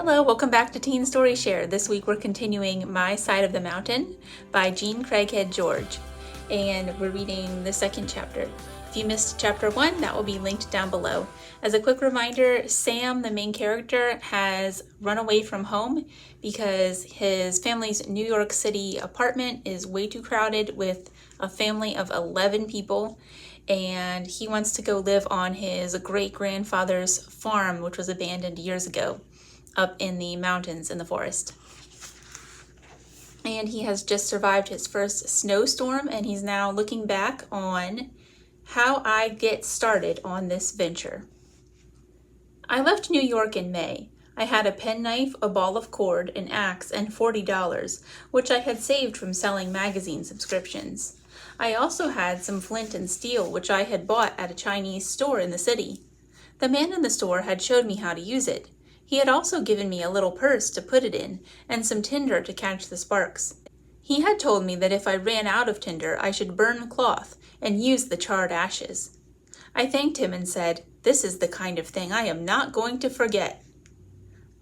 Hello, welcome back to Teen Story Share. This week we're continuing My Side of the Mountain by Jean Craighead George, and we're reading the second chapter. If you missed chapter 1, that will be linked down below. As a quick reminder, Sam, the main character, has run away from home because his family's New York City apartment is way too crowded with a family of 11 people, and he wants to go live on his great-grandfather's farm, which was abandoned years ago, up in the mountains in the forest. And he has just survived his first snowstorm, and he's now looking back on how I get started on this venture. I left New York in May. I had a penknife, a ball of cord, an axe, and $40, which I had saved from selling magazine subscriptions. I also had some flint and steel, which I had bought at a Chinese store in the city. The man in the store had showed me how to use it. He had also given me a little purse to put it in and some tinder to catch the sparks. He had told me that if I ran out of tinder, I should burn cloth and use the charred ashes. I thanked him and said, "This is the kind of thing I am not going to forget."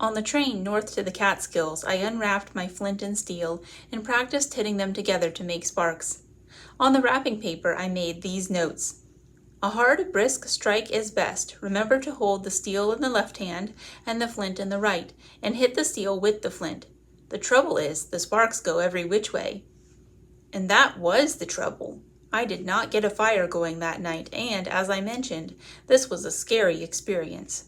On the train north to the Catskills, I unwrapped my flint and steel and practiced hitting them together to make sparks. On the wrapping paper, I made these notes. "A hard, brisk strike is best. Remember to hold the steel in the left hand and the flint in the right, and hit the steel with the flint. The trouble is, the sparks go every which way." And that was the trouble. I did not get a fire going that night, and, as I mentioned, this was a scary experience.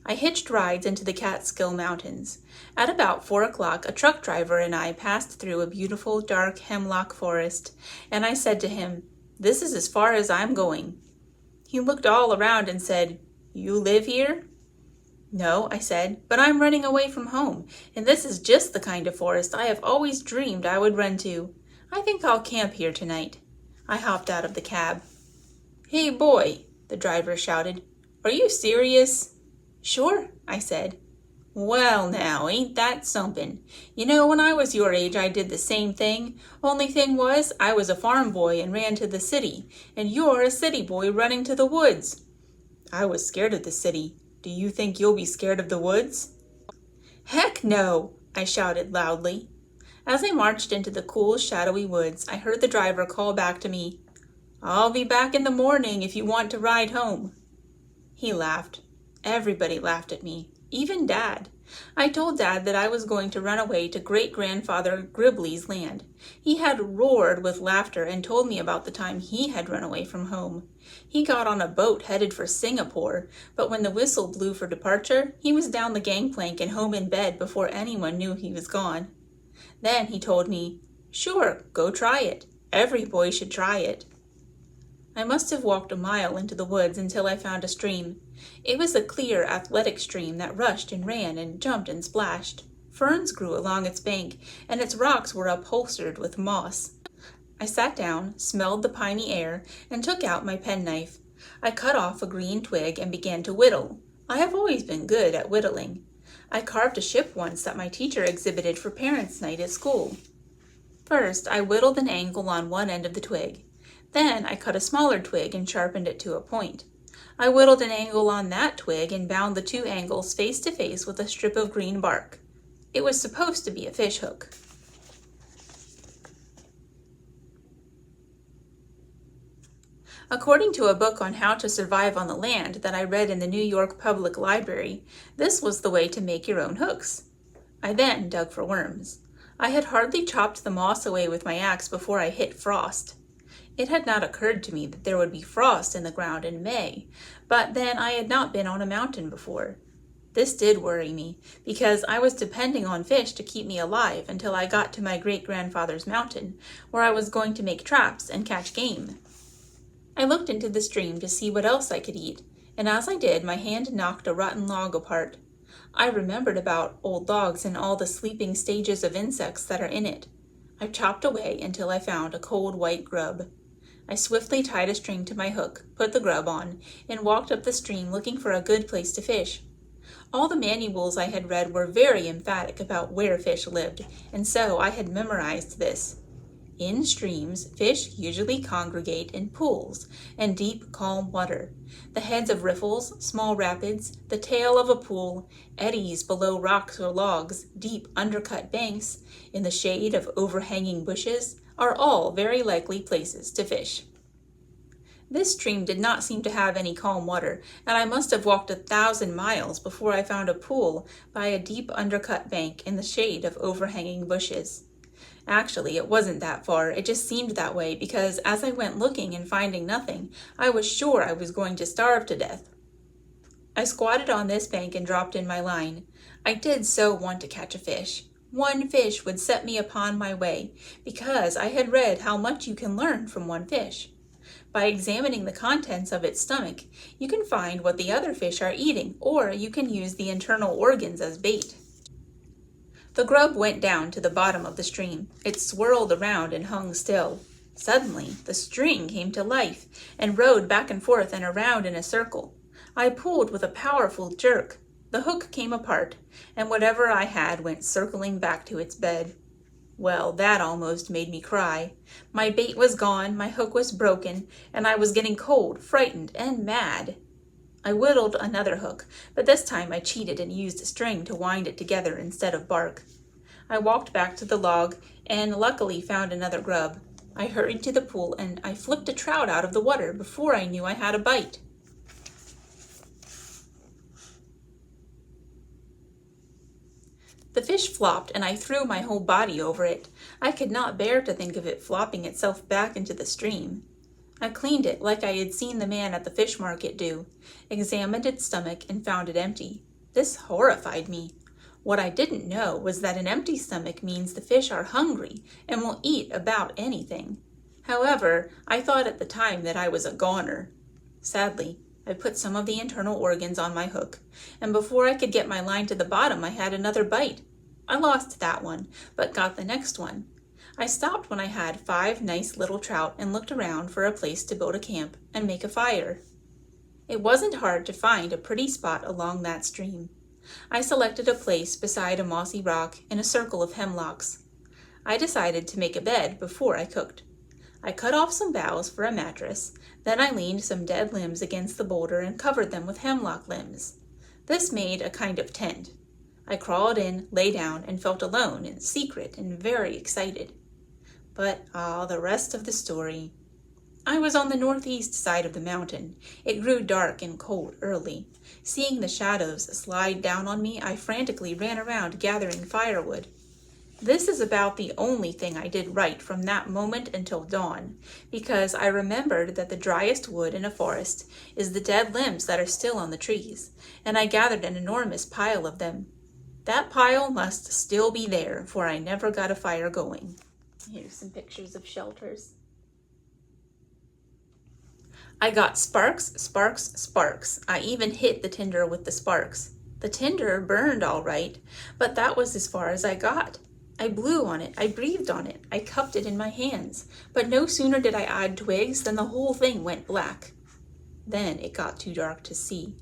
I hitched rides into the Catskill Mountains. At about 4 o'clock, a truck driver and I passed through a beautiful, dark hemlock forest, and I said to him, "This is as far as I'm going." He looked all around and said, "You live here?" "No," I said, "but I'm running away from home, and this is just the kind of forest I have always dreamed I would run to. I think I'll camp here tonight." I hopped out of the cab. "Hey boy," the driver shouted, "are you serious?" "Sure," I said. "Well now, ain't that somepin'? You know, when I was your age, I did the same thing. Only thing was, I was a farm boy and ran to the city, and you're a city boy running to the woods." "I was scared of the city. Do you think you'll be scared of the woods?" "Heck no!" I shouted loudly. As I marched into the cool, shadowy woods, I heard the driver call back to me, "I'll be back in the morning if you want to ride home." He laughed. Everybody laughed at me. Even Dad. I told Dad that I was going to run away to great-grandfather Gribley's land. He had roared with laughter and told me about the time he had run away from home. He got on a boat headed for Singapore, but when the whistle blew for departure, he was down the gangplank and home in bed before anyone knew he was gone. Then he told me, "Sure, go try it. Every boy should try it." I must have walked a mile into the woods until I found a stream. It was a clear, athletic stream that rushed and ran and jumped and splashed. Ferns grew along its bank, and its rocks were upholstered with moss. I sat down, smelled the piney air, and took out my penknife. I cut off a green twig and began to whittle. I have always been good at whittling. I carved a ship once that my teacher exhibited for Parents' Night at school. First, I whittled an angle on one end of the twig. Then I cut a smaller twig and sharpened it to a point. I whittled an angle on that twig and bound the two angles face to face with a strip of green bark. It was supposed to be a fish hook. According to a book on how to survive on the land that I read in the New York Public Library, this was the way to make your own hooks. I then dug for worms. I had hardly chopped the moss away with my axe before I hit frost. It had not occurred to me that there would be frost in the ground in May, but then I had not been on a mountain before. This did worry me, because I was depending on fish to keep me alive until I got to my great-grandfather's mountain, where I was going to make traps and catch game. I looked into the stream to see what else I could eat, and as I did, my hand knocked a rotten log apart. I remembered about old logs and all the sleeping stages of insects that are in it. I chopped away until I found a cold white grub. I swiftly tied a string to my hook, put the grub on, and walked up the stream looking for a good place to fish. All the manuals I had read were very emphatic about where fish lived, and so I had memorized this. In streams, fish usually congregate in pools and deep, calm water. The heads of riffles, small rapids, the tail of a pool, eddies below rocks or logs, deep undercut banks, in the shade of overhanging bushes, are all very likely places to fish. This stream did not seem to have any calm water, and I must have walked 1,000 miles before I found a pool by a deep undercut bank in the shade of overhanging bushes. Actually, it wasn't that far. It just seemed that way because as I went looking and finding nothing, I was sure I was going to starve to death. I squatted on this bank and dropped in my line. I did so want to catch a fish. One fish would set me upon my way because I had read how much you can learn from one fish. By examining the contents of its stomach, you can find what the other fish are eating, or you can use the internal organs as bait. The grub went down to the bottom of the stream. It swirled around and hung still. Suddenly, the string came to life and rode back and forth and around in a circle. I pulled with a powerful jerk. The hook came apart, and whatever I had went circling back to its bed. Well, that almost made me cry. My bait was gone, my hook was broken, and I was getting cold, frightened, and mad. I whittled another hook, but this time I cheated and used string to wind it together instead of bark. I walked back to the log and luckily found another grub. I hurried to the pool and I flipped a trout out of the water before I knew I had a bite. The fish flopped and I threw my whole body over it. I could not bear to think of it flopping itself back into the stream. I cleaned it like I had seen the man at the fish market do, examined its stomach and found it empty. This horrified me. What I didn't know was that an empty stomach means the fish are hungry and will eat about anything. However, I thought at the time that I was a goner. Sadly, I put some of the internal organs on my hook, and before I could get my line to the bottom, I had another bite. I lost that one, but got the next one. I stopped when I had 5 nice little trout and looked around for a place to build a camp and make a fire. It wasn't hard to find a pretty spot along that stream. I selected a place beside a mossy rock in a circle of hemlocks. I decided to make a bed before I cooked. I cut off some boughs for a mattress, then I leaned some dead limbs against the boulder and covered them with hemlock limbs. This made a kind of tent. I crawled in, lay down, and felt alone and secret and very excited. But, the rest of the story. I was on the northeast side of the mountain. It grew dark and cold early. Seeing the shadows slide down on me, I frantically ran around gathering firewood. This is about the only thing I did right from that moment until dawn, because I remembered that the driest wood in a forest is the dead limbs that are still on the trees, and I gathered an enormous pile of them. That pile must still be there, for I never got a fire going. Here's some pictures of shelters. I got sparks, sparks, sparks. I even hit the tinder with the sparks. The tinder burned all right, but that was as far as I got. I blew on it, I breathed on it, I cupped it in my hands, but no sooner did I add twigs than the whole thing went black. Then it got too dark to see.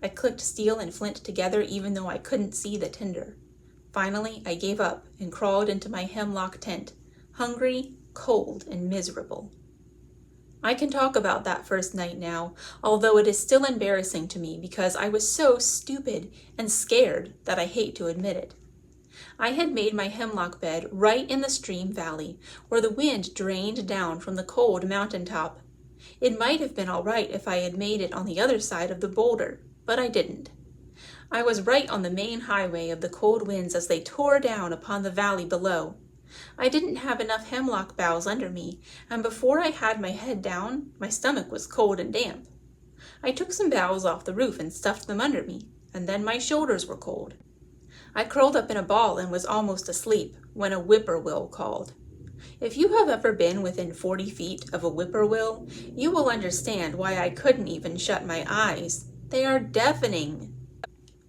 I clicked steel and flint together even though I couldn't see the tinder. Finally, I gave up and crawled into my hemlock tent, hungry, cold, and miserable. I can talk about that first night now, although it is still embarrassing to me because I was so stupid and scared that I hate to admit it. I had made my hemlock bed right in the stream valley, where the wind drained down from the cold mountain top. It might have been all right if I had made it on the other side of the boulder, but I didn't. I was right on the main highway of the cold winds as they tore down upon the valley below. I didn't have enough hemlock boughs under me, and before I had my head down, my stomach was cold and damp. I took some boughs off the roof and stuffed them under me, and then my shoulders were cold. I curled up in a ball and was almost asleep when a whippoorwill called. If you have ever been within 40 feet of a whippoorwill, you will understand why I couldn't even shut my eyes. They are deafening.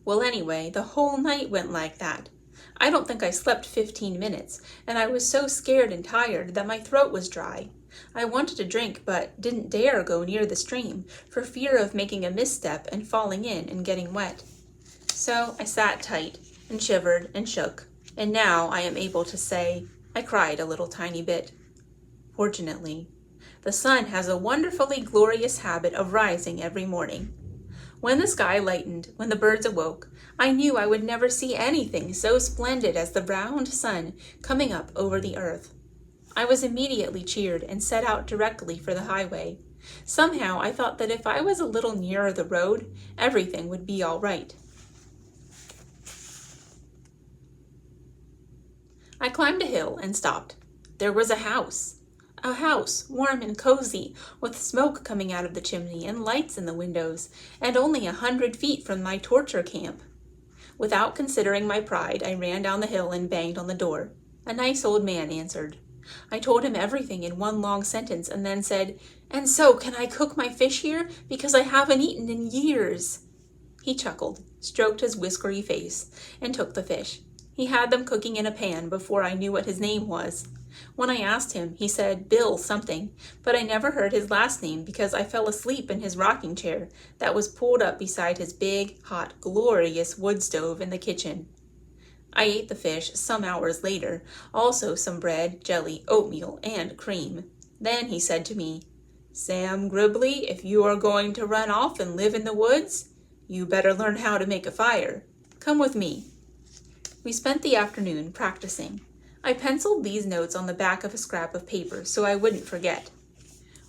Well, anyway, the whole night went like that. I don't think I slept 15 minutes, and I was so scared and tired that my throat was dry. I wanted to drink, but didn't dare go near the stream for fear of making a misstep and falling in and getting wet. So I sat tight and shivered and shook, and now I am able to say I cried a little tiny bit. unfortunately. The sun has a wonderfully glorious habit of rising every morning. When the sky lightened, when the birds awoke, I knew I would never see anything so splendid as the round sun coming up over the earth. I was immediately cheered and set out directly for the highway. Somehow I thought that if I was a little nearer the road, everything would be all right. I climbed a hill and stopped. There was a house, warm and cozy, with smoke coming out of the chimney and lights in the windows, and only 100 feet from my torture camp. Without considering my pride, I ran down the hill and banged on the door. A nice old man answered. I told him everything in one long sentence and then said, "And so, can I cook my fish here? Because I haven't eaten in years." He chuckled, stroked his whiskery face, and took the fish. He had them cooking in a pan before I knew what his name was. When I asked him, he said Bill something, but I never heard his last name because I fell asleep in his rocking chair that was pulled up beside his big, hot, glorious wood stove in the kitchen. I ate the fish some hours later, also some bread, jelly, oatmeal, and cream. Then he said to me, "Sam Gribley, if you are going to run off and live in the woods, you better learn how to make a fire. Come with me." We spent the afternoon practicing. I penciled these notes on the back of a scrap of paper so I wouldn't forget.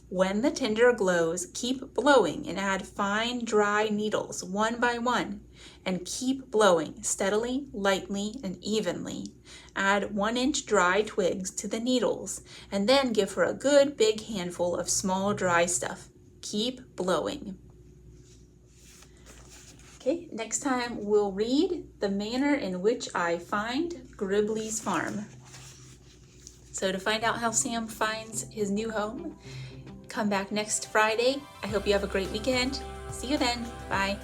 When the tinder glows, keep blowing and add fine, dry needles one by one, and keep blowing steadily, lightly, and evenly. Add 1-inch dry twigs to the needles, and then give her a good big handful of small dry stuff. Keep blowing. Okay, next time we'll read The Manner in Which I Find Gribley's Farm. So to find out how Sam finds his new home, come back next Friday. I hope you have a great weekend. See you then. Bye.